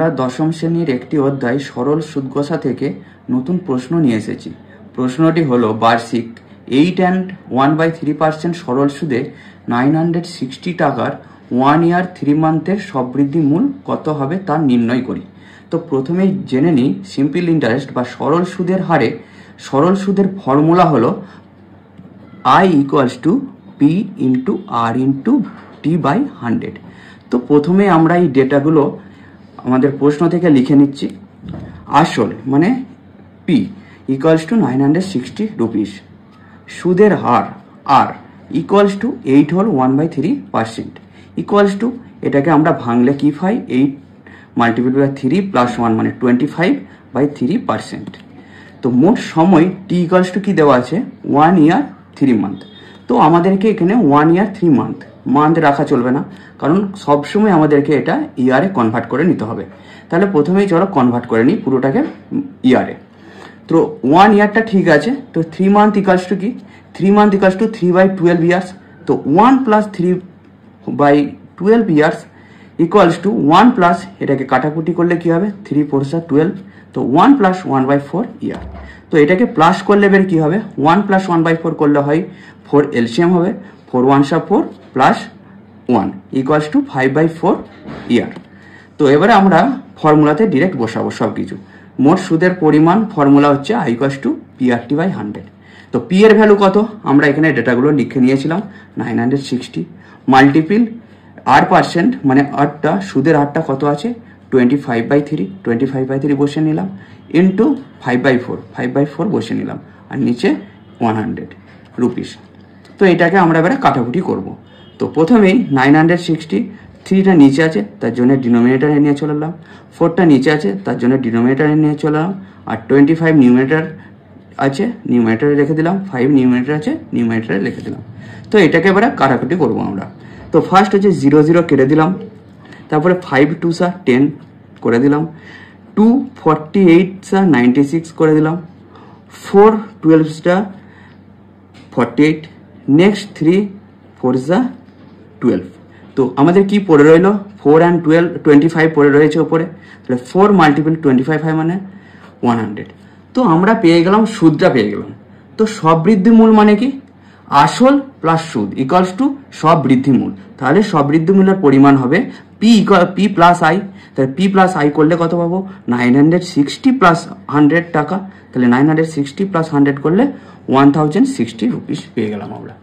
আমরা দশম শ্রেণীর একটি অধ্যায় সরল সুদ কষা থেকে নতুন প্রশ্ন নিয়ে এসেছি। প্রশ্নটি হলো বার্ষিক 8.1/3% সরল সুদে 960 টাকার 1 ইয়ার 3 মান্থের সবৃদ্ধি মূল কত হবে তা নির্ণয় করি। তো প্রথমেই জেনে নিই সিম্পল ইন্টারেস্ট বা সরল সুদের হারে সরল সুদের ফর্মুলা হলো I = P × R × T/100। তো প্রথমে আমরা এই ডেটাগুলো আমাদের প্রশ্ন থেকে লিখে নিচ্ছি। আসল মানে P = 960 রুপিস, সুদের হার R = 8 হল 1/3% এটাকে আমরা ভাঙলে কি পাই 8 × 3 + 1 মানে 25/3%। তো মোট সময় T = কি দেওয়া আছে 1 ইয়ার 3 মান্থ। তো আমাদেরকে এখানে 1 ইয়ার 3 মান্থ রাখা চলবে না, কারণ সবসময় আমাদেরকে এটা ইয়ারে কনভার্ট করে নিতে হবে। তাহলে প্রথমেই চলো কনভার্ট করে নিই পুরোটাকে ইয়ারে। তো 1 ইয়ারটা ঠিক আছে। তো 3 মান্থ = কি 3 মান্থ = 3/12 ইয়ার্স। তো 1 + 3/12 ইয়ার্স = 1 প্লাস এটাকে কাটাকুটি করলে কি হবে 3 × 4 = 12। তো 1 + 1/4 ইয়ার। তো এটাকে প্লাস করলে বের কি হবে 1 + 1/4 করলে হয় 4 এলসিএম হবে 4 1 4 + 1 = 5/4 ইয়ার। তো এবারে আমরা ফর্মুলাতে ডিরেক্ট বসাবো সবকিছু। মোট সুদের পরিমাণ ফর্মুলা হচ্ছে I = PRT/100। তো P এর ভ্যালু কত আমরা এখানে ডেটাগুলো লিখে নিয়েছিলাম 960 মাল্টিপিল R% মানে আরটা সুদের হারটা কত আছে 25/3 বসে নিলাম ইন্টু 5/4 বসে নিলাম আর নিচে 100 রুপিস। তো এটাকে আমরা এবারে কাটাকুটি করব। তো প্রথমেই 960 3টা নিচে আছে তার জন্য ডিনোমিনেটরে নিয়ে চলে এলাম, 4টা নিচে আছে তার জন্য ডিনোমিনেটরে নিয়ে চলে এলাম, আর 25 নিউমিনেটর আছে নিউমিনেটরে রেখে দিলাম, 5 নিউমিনেটর আছে নিউমিনেটরে রেখে দিলাম। তো এটাকে এবারে কাটাকুটি করব আমরা। তো ফার্স্ট হচ্ছে 0 0 কেটে দিলাম, তারপরে 5 2 10 করে দিলাম, 2 48 96 করে দিলাম, 4 12 48, নেক্সট 3 4 12। তো আমাদের কি পড়ে রইলো 4 and 12 25 পড়ে রয়েছে উপরে। তাহলে 4 × 25 মানে 100। তো আমরা পেয়ে গেলাম সুদটা পেয়ে গেলাম। তো সবৃদ্ধি মূল মানে কি আসল প্লাস সুদ = সবৃদ্ধি মূল। তাহলে সবৃদ্ধি মূলের পরিমাণ হবে P + I। তাহলে P + I করলে কত পাবো 960 + 100 টাকা। তাহলে 960 + 100 করলে 1060 রুপিস পেয়ে গেলাম আমরা।